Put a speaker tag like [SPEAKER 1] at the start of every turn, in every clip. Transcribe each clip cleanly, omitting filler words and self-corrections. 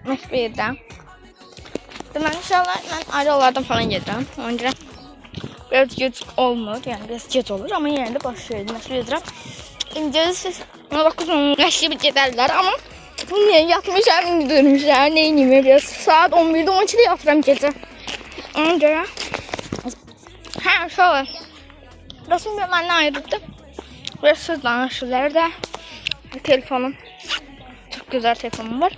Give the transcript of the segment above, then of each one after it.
[SPEAKER 1] məşğul edirəm. Deməli, inşallah mən ayrılardan falan gedirəm. Ona görə biraz gec olmur, yəni biraz gec olur, amma yenə də başlayırdım, məşğul edirəm. İncə siz 9-10 qəşli bir gedərlər, amma niyə yatmışam, indi durmuşam, neyiniyim, biraz saat 11-də 12-də yatıram gecə. Ona görə hə, uşaqlar, Rasim məndən ayrıldı. Biraz söz danışırlar da. Telefonum, çok güzel telefonum var.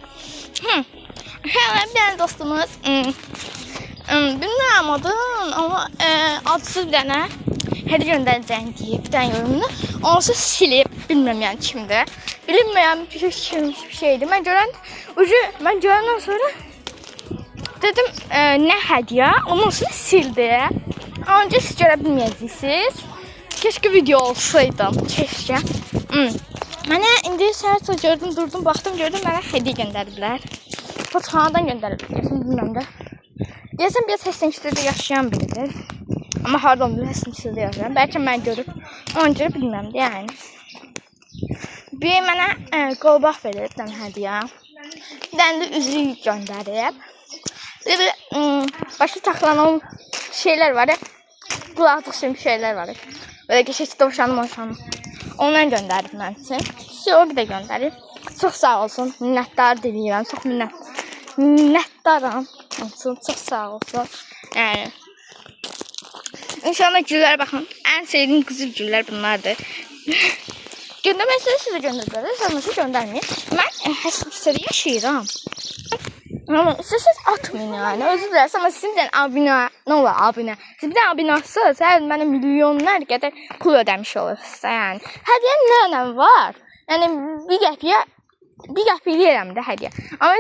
[SPEAKER 1] Hələ bir dənə dostumuz, bilmirəm adın, amma adsız bir dənə hədiyyə göndərəcəyim deyib, bir dənə yorumunu. Onsu silib, bilmirəm yəni kimdir. Bilinməyən bir şeydir. Mən görəndən sonra dedim, nə hədiyyə? Onsu sildi. Ancaq siz görə bilməyəcəksiniz. Keşke video olsaydı. Keşke. Mənə indi səhər gördüm, durdum, baxdım, gördüm, mənə hədiyyə göndərdilər. Fotoğrafdan göndərdilər, bilmirəm də. Deyəsən, biraz Həsinikidə yaşayan biridir. Amma harada olur, Həsinikidə yaşayan. Bəlkə mən görüb, ona görə bilmirəm də, yəni. Bir mənə qolbaq verir, bir dənə hədiyyə. Bir dənə də üzük göndərib. Bir də başka taxılan şeylər var ya, qulaqlıq kimi şeylər var ya. Böyle geçişli dovşanım. Ondan gönderdim mən üçün. Size o bir de gönderib. Çok sağ olsun. Minnətdar diləyirəm. Çok minnətdaram. Çok sağ olsun. Yani. İnşallah güllər baxın. En sevdiğim qızıl güllər bunlardır. Göndərməsəniz sizə göndərdilər. Sanırsa göndərməyin. Mən Həsinikidə yaşayıram. Ama siz atmayın yani. Özür dilerim ama sizin de abone, ne olur abone. Siz bir de abone olsanız her bana milyonlar kadar pul ödemiş olursa yani. Hediyenin ne önemi var? Yani bir qəpiyə yerəm də hediye. Ama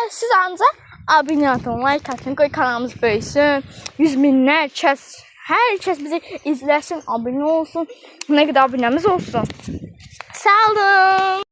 [SPEAKER 1] siz ancaq abone atın, like atın, qoy kanalımız böyüsün. 100 minlər kəs, hər kəs bizi izləsin, abone olsun. Ne kadar abonemiz olsun. Sağ olun.